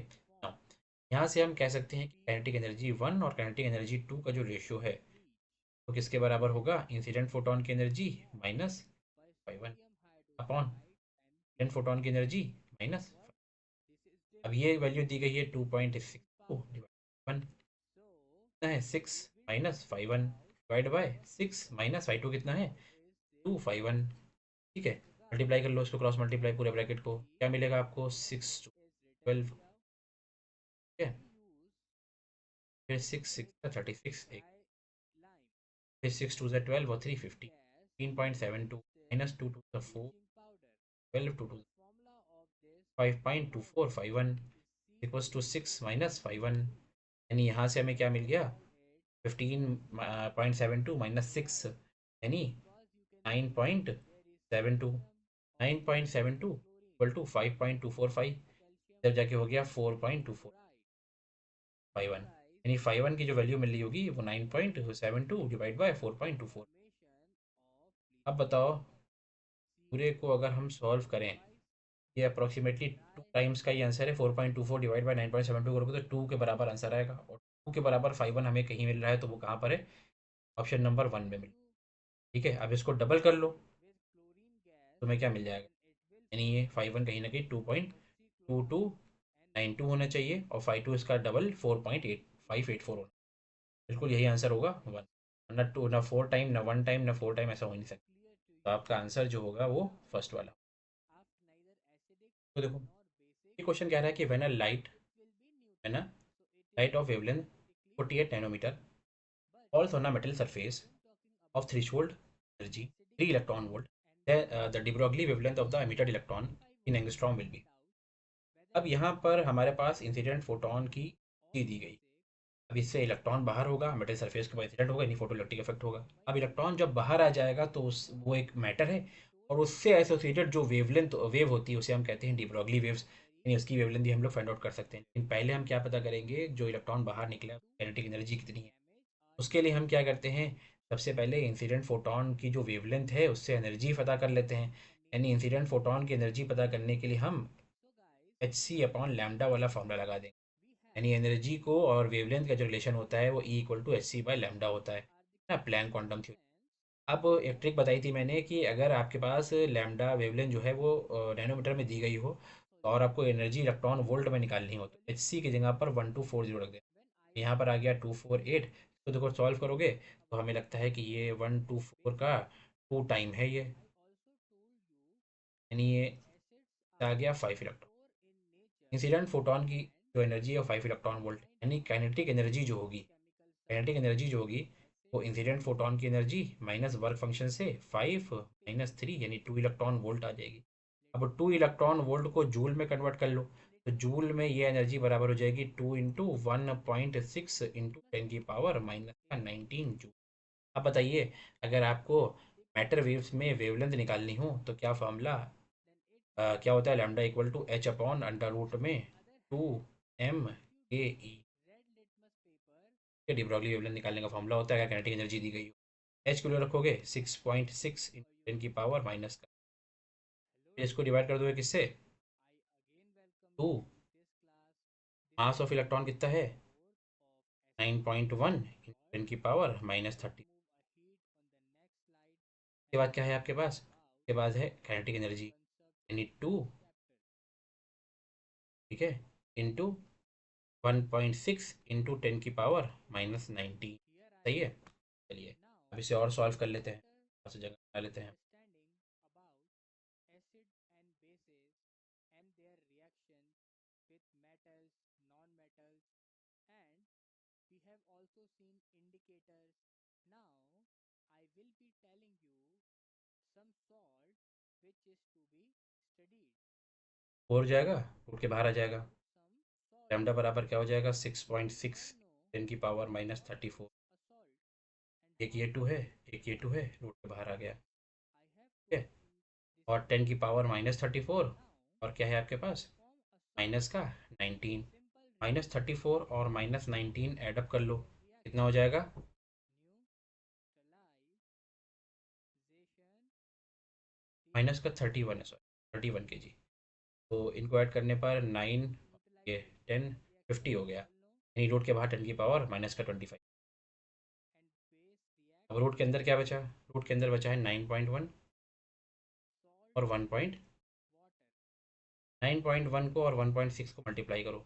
यहाँ से हम कह सकते हैं कि काइनेटिक एनर्जी वन और काइनेटिक एनर्जी टू का जो रेशियो है तो किसके बराबर होगा, इंसिडेंट फोटोन की energy minus phi one upon incident photon की एनर्जी माइनस। अब ये वैल्यू दी गई है 2.62 कितना है, 6 - phi one divide by 6 - phi two कितना है, 2 फाई वन। ठीक है, मल्टीप्लाई कर लो इसको, क्रॉस मल्टीप्लाई पूरे ब्रैकेट को, क्या मिलेगा आपको, 6 2 12। ठीक है, फिर 6 6 36, फिर 6 2 12 और 3 50, 15.72 -2 2 4, 12 2 2 5.2451 इक्वल्स टू 6 - फाई वन, यानी यहाँ से हमें क्या मिल गया, 15.72 -6, यानी 9.72, 9.72 इक्वल टू 5.245, जब जाके हो गया 4.2451, यानी फाई वन की जो वैल्यू मिल रही होगी वो 9.72 डिवाइड बाय 4.24। अब बताओ, पूरे को अगर हम सॉल्व करें, ये अप्रॉक्सीमेटली 2 टाइम्स का ही आंसर है, 4.24 डिवाइड बाई 9.72 करोगे तो 2 के बराबर आंसर आएगा, और 2 के बराबर फाइव वन हमें कहीं मिल रहा है तो वो कहाँ पर है, ऑप्शन नंबर 1 में मिल। ठीक है, अब इसको डबल कर लो, तुम्हें क्या मिल जाएगा, यानी ये फाइव वन कहीं ना कहीं 2.2292 होना चाहिए, और फाइव टू इसका डबल 4.8584 होना, बिल्कुल यही आंसर होगा 1, ना टू ना 4 टाइम ना 1 टाइम ना 4 टाइम, ऐसा हो नहीं सकता, तो आपका आंसर जो होगा वो फर्स्ट वाला। तो देखो, ये क्वेश्चन कह रहा है कि व्हेन अ लाइट, है ना, light of wavelength 48 nanometer falls on a metal surface of threshold energy 3 electron volt, the de Broglie wavelength of the emitted electron in angstrom will be। अब यहाँ पर हमारे पास इंसिडेंट फोटोन की दी गई, अब इससे इलेक्ट्रॉन बाहर होगा, मेटल सरफेस के ऊपर इंसिडेंट होगा, यानी फोटो इलेक्ट्रिक इफेक्ट होगा। अब इलेक्ट्रॉन जब बाहर आ जाएगा तो उस वो एक मैटर है, और उससे एसोसिएटेड जो वेवलेंथ वेव होती है उसे हम कहते हैं डी ब्रॉगली वेव्स, यानी उसकी वेवलेंथ भी हम लोग फाइंड आउट कर सकते हैं। लेकिन पहले हम क्या पता करेंगे, जो इलेक्ट्रॉन बाहर निकला काइनेटिक एनर्जी कितनी है, उसके लिए हम क्या करते हैं, सबसे पहले इंसिडेंट फोटोन की जो वेवलेंथ है उससे एनर्जी पता कर लेते हैं, यानी इंसिडेंट फोटोन की एनर्जी पता करने के लिए हम HC अपॉन लैम्डा वाला फॉर्मूला लगा देंगे, यानी एनर्जी को और वेवलेंथ का जो रिलेशन होता है वो E equal to HC by lambda होता है ना, प्लैंक क्वांटम थ्योरी। अब एक ट्रिक बताई थी मैंने कि अगर आपके पास लैम्डा वेवलेंथ जो है वो नैनोमीटर में दी गई हो और आपको एनर्जी इलेक्ट्रॉन वोल्ट में निकालनी हो तो HC की जगह पर 1240 रख दें। यहाँ पर आ गया 248, इसको देखो सॉल्व करोगे तो हमें लगता है कि ये 124 का 2 टाइम है ये, यानी ये आ गया 5 इलेक्ट्रॉन। इंसिडेंट फोटोन की जो एनर्जी है वो 5 इलेक्ट्रॉन वोल्ट, यानी काइनेटिक एनर्जी जो होगी, काइनेटिक एनर्जी जो होगी वो इंसिडेंट फोटोन की एनर्जी माइनस वर्क फंक्शन से 5 - 3 यानी 2 इलेक्ट्रॉन वोल्ट आ जाएगी। अब 2 इलेक्ट्रॉन वोल्ट को जूल में कन्वर्ट कर लो, तो जूल में ये एनर्जी बराबर हो जाएगी 2 × 1.6 × 10⁻⁻19 जूल। अब बताइए, अगर आपको मैटर वेव्स में वेवलेंथ निकालनी हो तो क्या फॉर्मूला क्या होता है, lambda equal to H upon under root में 2 m के डी ब्रॉगली वेवलेंथ निकालने का फॉर्मूला होता है अगर काइनेटिक एनर्जी दी गई हो। एच किलो रखोगे 6.6 × 10⁻⁻, फिर इसको डिवाइड कर दोगे किससे, 2, मास ऑफ इलेक्ट्रॉन कितना है 9.1 × 10⁻⁻30। उसके बाद क्या है आपके पास, उसके बाद है काइनेटिक एनर्जी यानी 2, ठीक है, इंटू 1.6 × 10⁻⁻90। सही है। चलिए अब इसे और सॉल्व कर लेते हैं, थोड़ा सा जगह बना लेते हैं। हो जाएगा, उठ के बाहर आ जाएगा। लैम्डा बराबर क्या हो जाएगा 6.6 10⁻⁻34। एक ये 2 है, एक ये 2 है, रूट के बाहर आ गया, ठीक है। और 10⁻⁻34 और क्या है आपके पास माइनस का 19, -34 और -19 एडअप कर लो, कितना हो जाएगा, माइनस का 31 है, सॉरी 31 kg। तो इनको ऐड करने पर 9, ये 10, 50 हो गया, यानी रूट के बाहर 10⁻⁻25। अब रूट के अंदर क्या बचा, रूट के अंदर बचा है 9.1 और 9.1 को और 1.6 को मल्टीप्लाई करो,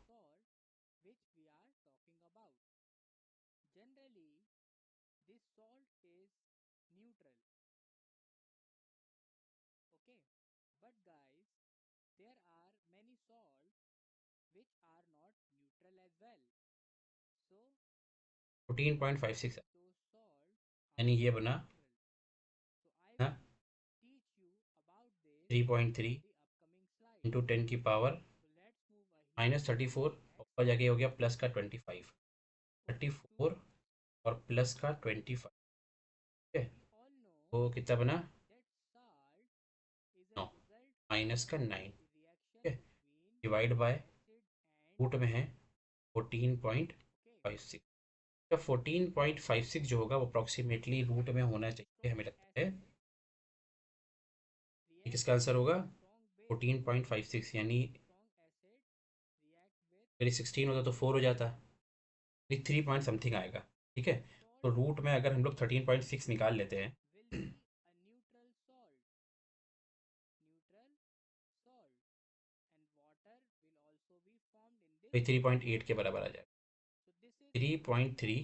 फोर्टीन पॉइंट फाइव सिक्स यानी ये बना ना 3.3 इंटू 10⁻⁻34, ऊपर जाके हो गया प्लस का 25, 34 और प्लस का 25, ठीक है। तो कितना बना 9 माइनस का 9, ठीक है, डिवाइड बाय रूट में है 14.56। तो 14.56 जो होगा वो अप्रॉक्सीमेटली रूट में होना चाहिए, हमें लगता है ये किसका आंसर होगा 14.56, यानी अगर 16 होता तो 4 हो जाता, ये 3 पॉइंट समथिंग आएगा, ठीक है। तो रूट में अगर हम लोग 13.6 निकाल लेते हैं तो 3.8 के बराबर आ जाएगा, 3.3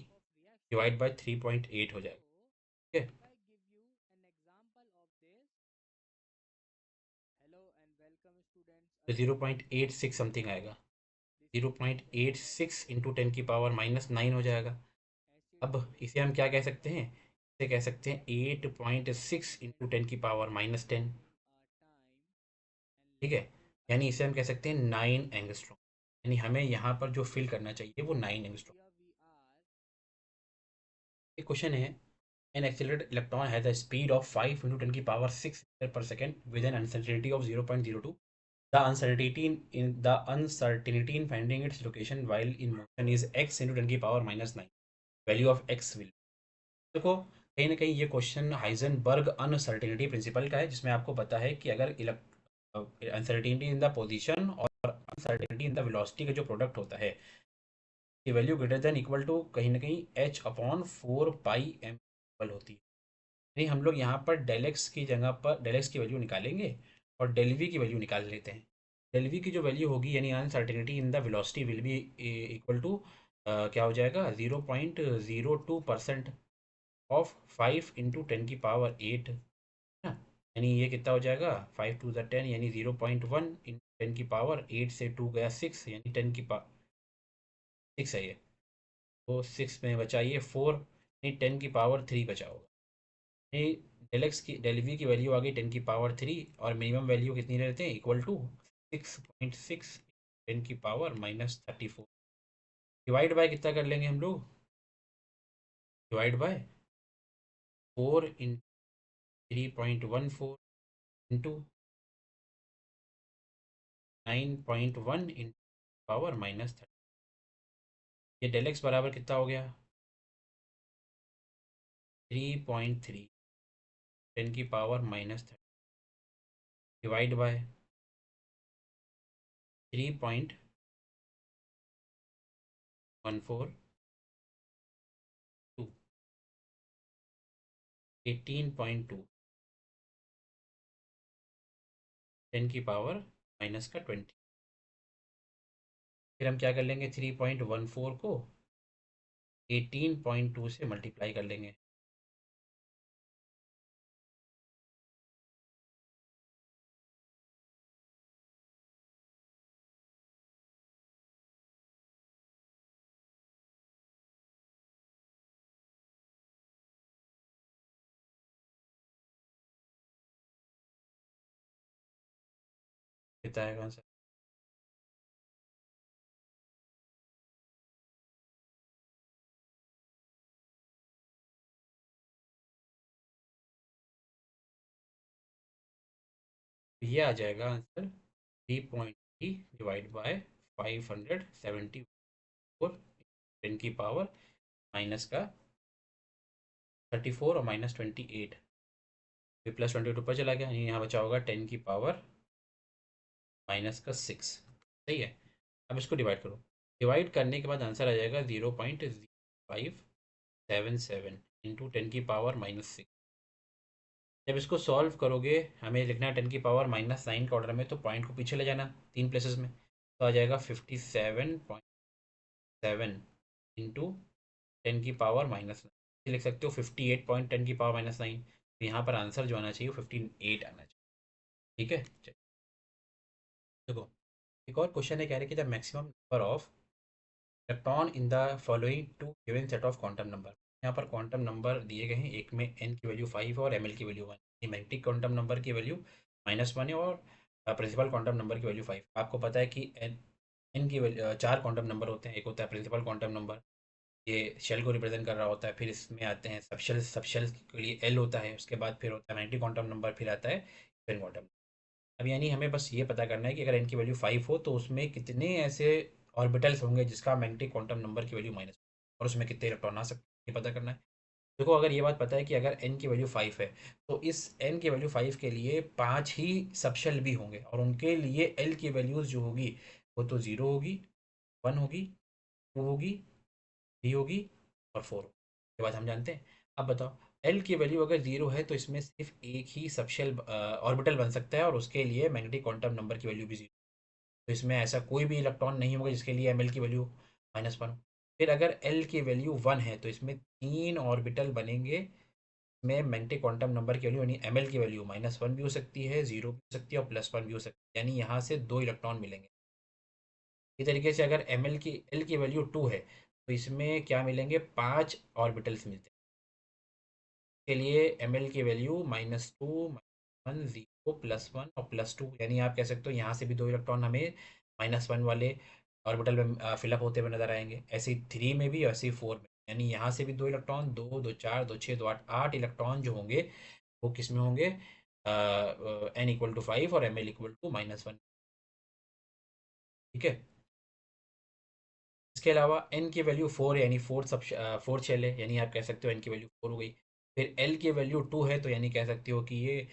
डिवाइड बाई 3.8 हो जाएगा, ठीक है। तो 0.86 समथिंग आएगा, 0.86 इंटू 10⁻⁻9 हो जाएगा। अब इसे हम क्या कह सकते हैं, इसे कह सकते हैं 8.6 इंटू 10⁻⁻10, ठीक है, यानी इसे हम कह सकते हैं 9 एंगस्ट्रॉम, यानी हमें यहाँ पर जो फिल करना चाहिए वो 9 एंगस्ट्रॉम। एक क्वेश्चन है, an accelerated electron has a speed of 5 into 10�6 metre पर second with an uncertainty of 0.02। The uncertainty in finding its location while in motion is x into 10⁻⁹ value of x will. देखो कहीं ना कहीं ये question Heisenberg uncertainty principle का है, जिसमें आपको पता है कि अगर अनसर्टेनिटी इन द पोजीशन और अनसर्टेनिटी इन द वेलोसिटी का जो प्रोडक्ट होता है की value greater than equal to कहीं ना कहीं एच अपॉन 4 पाई एम होती है। यानी हम लोग यहाँ पर डेल एक्स की जगह पर डेल एक्स की वैल्यू निकालेंगे और डेल वी की वैल्यू निकाल लेते हैं। डेल वी की जो वैल्यू होगी यानी uncertainty in the velocity will be equal to क्या हो जाएगा 0.02% ऑफ 5 × 10⁸ ना। यानी ये कितना हो जाएगा 5 × 10 यानी 0.1 × 10⁸ 8 से 2 गया 6 यानी 10⁶ है ये। तो 6 में बचा ये 4 यानी 10⁻³ बचा होगा। यानी डेल वी की वैल्यू आ गई 10⁻³ और मिनिमम वैल्यू कितनी रहते हैं इक्वल टू 6.6 10⁻−34। डिवाइड बाय कितना कर लेंगे हम लोग, डिवाइड बाय 4 × 3.14 इंटू 9.1 × 10⁻−30। ये डेल एक्स बराबर कितना हो गया 3.3 10⁻−30 डिवाइड बाय 3.142 18.2 10⁻⁻20। फिर हम क्या कर लेंगे 3.14 को 18.2 से मल्टीप्लाई कर लेंगे। कितना आएगा आंसर, ये आ जाएगा आंसर 3.3 डिवाइड बाय 574 10⁻माइनस का 34 और -28 फिर +22 ऊपर चला गया यानी यहाँ बचा होगा 10⁻⁻6। सही है। अब इसको डिवाइड करो, डिवाइड करने के बाद आंसर आ जाएगा 0.0577 इंटू 10⁻⁻6। जब इसको सॉल्व करोगे हमें लिखना है 10⁻⁻9 का ऑर्डर में, तो पॉइंट को पीछे ले जाना 3 प्लेसेस में, तो आ जाएगा 57.7 इंटू 10⁻⁻9। लिख सकते हो 58.10⁻⁻9। तो यहाँ पर आंसर जो आना चाहिए वो 58 आना चाहिए। ठीक है चलिए देखो, एक और क्वेश्चन है, कह रहे कि the maximum number of electron in the following two given set of quantum number. यहाँ पर क्वांटम नंबर दिए गए हैं, एक में एन की वैल्यू 5 और एम एल की वैल्यू 1। ये मैग्नेटिक क्वांटम नंबर की वैल्यू -1 है और प्रिंसिपल क्वांटम नंबर की वैल्यू 5। आपको पता है कि एन की वैल्यू 4 क्वांटम नंबर होते हैं। एक होता है प्रिंसिपल क्वांटम नंबर, ये शेल को रिप्रेजेंट कर रहा होता है। फिर इसमें आते हैं सब शेल के लिए एल होता है। उसके बाद फिर होता है मैग्नेटिक क्वांटम नंबर, फिर आता है स्पिन क्वांटम। अब यानी हमें बस ये पता करना है कि अगर एन की वैल्यू 5 हो तो उसमें कितने ऐसे ऑर्बिटल्स होंगे जिसका मैग्नेटिक क्वांटम नंबर की वैल्यू -, और उसमें कितने इलेक्ट्रॉन आ सकते हैं ये पता करना है। देखो अगर ये बात पता है कि अगर एन की वैल्यू 5 है तो इस एन की वैल्यू 5 के लिए 5 ही सबशेल भी होंगे और उनके लिए एल की वैल्यूज़ जो होगी वो तो 0 होगी, 1 होगी, 2 होगी, 3 होगी और 4 होगी। ये बात हम जानते हैं। अब बताओ एल की वैल्यू अगर 0 है तो इसमें सिर्फ एक ही सबशेल ऑर्बिटल बन सकता है और उसके लिए मैग्नेटिक क्वांटम नंबर की वैल्यू भी 0। तो इसमें ऐसा कोई भी इलेक्ट्रॉन नहीं होगा जिसके लिए एम एल की वैल्यू -1 हो। फिर अगर एल की वैल्यू 1 है तो इसमें 3 ऑर्बिटल बनेंगे में मैग्नेटिक क्वांटम नंबर की वैल्यू यानी एम एल की वैल्यू -1 भी हो सकती है, 0 भी हो सकती है और +1 भी हो सकती है। यानी यहाँ से 2 इलेक्ट्रॉन मिलेंगे। इसी तरीके से अगर एल की वैल्यू 2 है तो इसमें क्या मिलेंगे 5 ऑर्बिटल्स मिलते हैं। के लिए एम एल की वैल्यू -2 -1 0 +1 और +2। यानी आप कह सकते हो यहाँ से भी 2 इलेक्ट्रॉन हमें -1 वाले ऑर्बिटल में फिलअप होते हुए नजर आएंगे। ऐसे ही 3 में भी और ऐसे ही 4 में। यानी यहाँ से भी 2 इलेक्ट्रॉन, 2 2 4 2 6 2 8 8 इलेक्ट्रॉन जो होंगे वो किस में होंगे n = 5 और ml = -1। ठीक है। इसके अलावा n की वैल्यू 4 यानी फोर्थ शेल है, यानी आप कह सकते हो n की वैल्यू 4 हो गई। फिर l की वैल्यू 2 है तो यानी कह सकते हो कि ये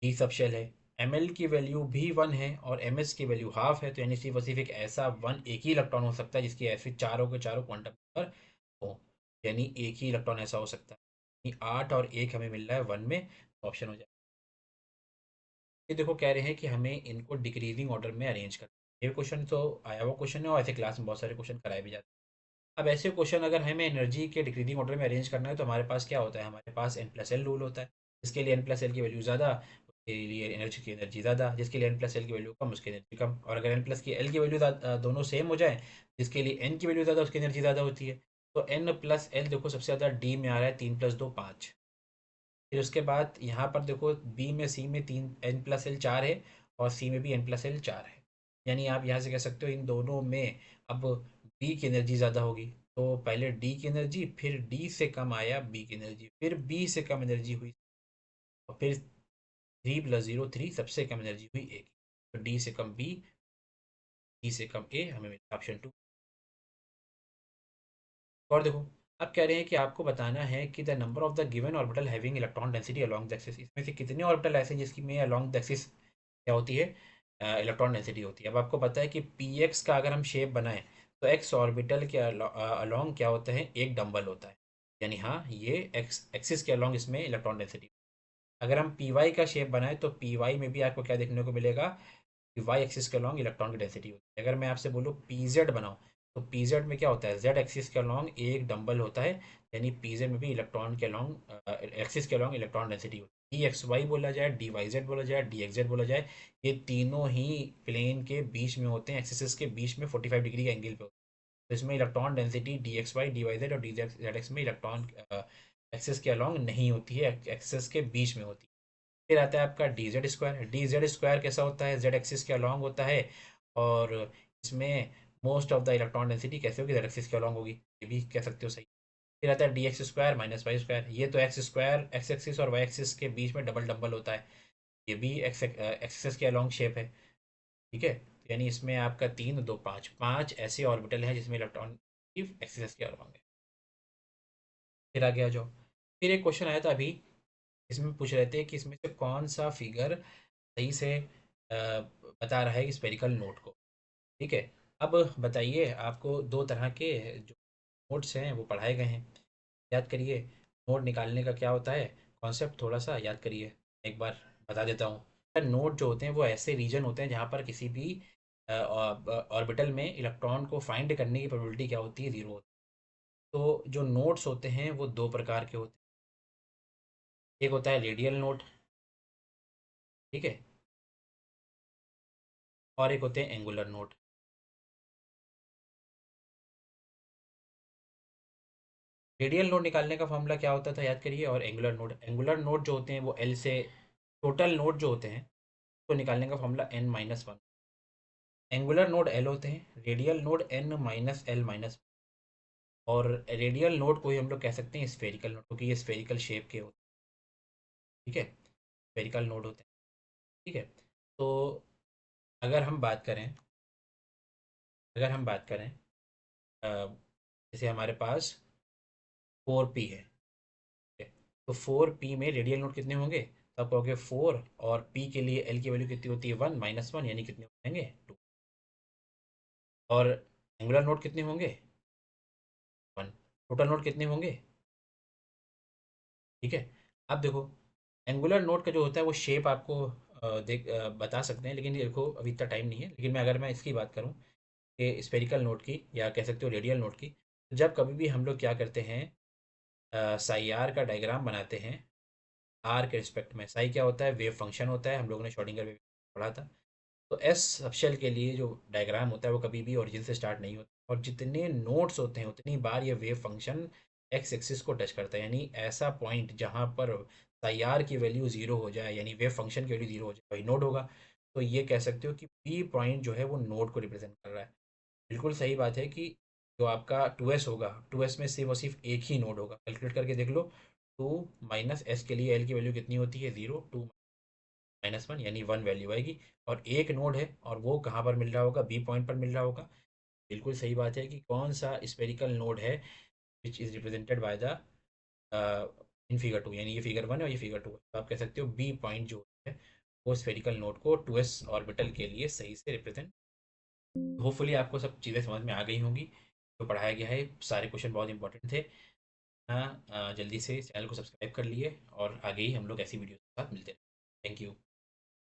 डी सब शेल है। एम एल की वैल्यू भी वन है और एम एस की वैल्यू हाफ है, तो यानी सिर्फ और सिर्फ एक ऐसा वन एक ही इलेक्ट्रॉन हो सकता है जिसकी ऐसे चारों के चारों क्वांटम नंबर हो, यानी एक ही इलेक्ट्रॉन ऐसा हो सकता है। यानी 8 और 1 हमें मिल रहा है वन में, ऑप्शन हो जाए। ये देखो कह रहे हैं कि हमें इनको डिक्रीजिंग ऑर्डर में अरेंज करना। ये क्वेश्चन तो आया हुआ क्वेश्चन है और ऐसे क्लास में बहुत सारे क्वेश्चन कराए भी जाते हैं। अब ऐसे क्वेश्चन अगर हमें एनर्जी के डिक्रीजिंग ऑर्डर में अरेंज करना है तो हमारे पास क्या होता है, हमारे पास एन प्लस एल रूल होता है। इसके लिए एन प्लस एल की वैल्यू ज़्यादा, उसके लिए एनर्जी ज़्यादा, जिसके लिए एन प्लस एल की वैल्यू कम उसकी एनर्जी कम। और अगर एन प्लस की एल की वैल्यू दोनों सेम हो जाए, जिसके लिए एन की वैल्यू ज़्यादा उसकी एनर्जी ज़्यादा होती है। तो एन प्लस एल देखो सबसे ज़्यादा डी में आ रहा है, 3 + 2 5। फिर उसके बाद यहाँ पर देखो बी में सी में तीन एन प्लस एल 4 है और सी में भी एन प्लस एल 4 है। यानी आप यहाँ से कह सकते हो इन दोनों में अब बी की एनर्जी ज़्यादा होगी। तो पहले डी की एनर्जी, फिर डी से कम आया बी की एनर्जी, फिर बी से कम एनर्जी हुई, और फिर 3 + 0 3, सबसे कम एनर्जी हुई ए की। तो डी से कम बी, डी से कम ए, हमें मिला ऑप्शन 2। और देखो अब कह रहे हैं कि आपको बताना है कि the number of the given orbital having electron density along the axis, इसमें से कितने ऑर्बिटल ऐसे हैं जिसकी में अलोंग द एक्सिस क्या होती है, इलेक्ट्रॉन डेंसिटी होती है। अब आपको पता है कि पी एक्स का अगर हम शेप बनाएं तो एक्स ऑर्बिटल के अलोंग क्या होता है, एक डंबल होता है। यानी हाँ, ये एक्स एक्सिस के अलोंग इसमें इलेक्ट्रॉन डेंसिटी। अगर हम पी वाई का शेप बनाएं तो पी वाई में भी आपको क्या देखने को मिलेगा, वाई एक्सिस के अलॉन्ग इलेक्ट्रॉन की डेंसिटी होती है। अगर मैं आपसे बोलूँ पी जेड बनाओ, तो पी जेड में क्या होता है, जेड एक्सिस के अलॉन्ग एक डंबल होता है। यानी पी जेड में भी इलेक्ट्रॉन के अलॉन्ग एक्सिस के अलॉन्ग इलेक्ट्रॉन डेंसिटी होती है। डी एक्स वाई बोला जाए, डी वाई जेड बोला जाए, डी एक्स जेड बोला जाए, ये तीनों ही प्लेन के बीच में होते हैं, एक्सिस के बीच में 45 डिग्री के एंगल पे होते हैं। तो इसमें electron density D X Y D Y Z और डी जेड एक्स में इलेक्ट्रॉन एक्सिस के अलॉन्ग नहीं होती है, एक्सिस के बीच में होती है। फिर आता है आपका D Z square. D Z square कैसा होता है, जेड एक्सिस के अलॉन्ग होता है, और इसमें most of the electron density कैसे होगी, जेड एक्सिस के अलॉन्ग होगी, ये भी कह सकते हो सही। फिर आता है D X square minus Y square. ये तो एक्स स्क्वायर एक्स एक्सिस और वाई एक्सिस के बीच में डबल डबल होता है, ये भी एक्स एक्सिस के अलॉन्ग शेप है। ठीक है, यानी इसमें आपका 3 2 5 5 ऐसे ऑर्बिटल हैं जिसमें इलेक्ट्रॉन एक्सिस के अलॉन्ग है। फिर आगे आ जाओ। फिर एक क्वेश्चन आया था अभी, इसमें पूछ रहे थे कि इसमें से कौन सा फिगर सही से बता रहा है स्पेरिकल नोट को। ठीक है, अब बताइए, आपको दो तरह के जो नोट्स हैं वो पढ़ाए गए हैं, याद करिए। नोट निकालने का क्या होता है, कॉन्सेप्ट थोड़ा सा याद करिए, एक बार बता देता हूँ। नोट जो होते हैं वो ऐसे रीजन होते हैं जहाँ पर किसी भी ऑर्बिटल में इलेक्ट्रॉन को फाइंड करने की प्रोबेबिलिटी क्या होती है, जीरो होती है। तो जो नोट्स होते हैं वो दो प्रकार के होते हैं, एक होता है रेडियल नोट, ठीक है, और एक होते हैं एंगुलर नोट। रेडियल नोट निकालने का फॉर्मूला क्या होता था, याद करिए। और एंगुलर नोट जो होते हैं वो एल से, टोटल नोट जो होते हैं तो निकालने का formula n-1। Angular node L होते हैं, रेडियल नोड n-l-1। और रेडियल नोड को ही हम लोग कह सकते हैं स्फेरिकल नोड, क्योंकि ये स्फेरिकल शेप के होते हैं। ठीक है, स्फेरिकल नोड होते हैं। ठीक है, तो अगर हम बात करें, अगर हम बात करें जैसे हमारे पास 4p है, ठीक है? तो 4p में रेडियल नोड कितने होंगे, तो आप कहोगे 4, और p के लिए l की वैल्यू कितनी होती है, 1 - 1, यानी कितने हो जाएंगे, 2। और एंगुलर नोड कितने होंगे, 1। टोटल नोड कितने होंगे, ठीक है। अब देखो, एंगुलर नोट का जो होता है वो शेप आपको बता सकते हैं, लेकिन ये देखो अभी इतना टाइम नहीं है। लेकिन मैं अगर मैं इसकी बात करूँ कि स्पेरिकल नोट की, या कह सकते हो रेडियल नोट की, तो जब कभी भी हम लोग क्या करते हैं, साई आर का डायग्राम बनाते हैं, आर के रिस्पेक्ट में साई क्या होता है, वेव फंक्शन होता है, हम लोगों ने श्रोडिंगर वेव पढ़ा था। तो एस सबशेल के लिए जो डायग्राम होता है वो कभी भी ओरिजिन से स्टार्ट नहीं होता, और जितने नोट्स होते हैं उतनी बार ये वेव फंक्शन एक्स एक्सिस को टच करता है। यानी ऐसा पॉइंट जहाँ पर तैयार की वैल्यू जीरो हो जाए, यानी वेव फंक्शन की वैल्यू जीरो हो जाए, वही नोड होगा। तो ये कह सकते हो कि पी पॉइंट जो है वो नोड को रिप्रेजेंट कर रहा है। बिल्कुल सही बात है कि जो आपका 2s होगा, 2s में सिर्फ और सिर्फ एक ही नोड होगा, कैलकुलेट करके देख लो। 2 - s के लिए एल की वैल्यू कितनी होती है, 0, 2 - 1, यानी 1 वैल्यू आएगी। और एक नोड है और वो कहाँ पर मिल रहा होगा, बी पॉइंट पर मिल रहा होगा। बिल्कुल सही बात है कि कौन सा स्पेरिकल नोड है which is represented by the in figure 2, यानी ये फिगर 1 है और ये फिगर 2 है। तो आप कह सकते हो बी पॉइंट जो है वो स्फेरिकल नोड को 2s ऑर्बिटल के लिए सही से रिप्रेजेंट। होपफुली आपको सब चीज़ें समझ में आ गई होंगी जो पढ़ाया गया है। सारे क्वेश्चन बहुत इंपॉर्टेंट थे। हाँ, जल्दी से चैनल को सब्सक्राइब कर लिए और आगे ही हम लोग ऐसी वीडियो के साथ मिलते हैं। Thank you.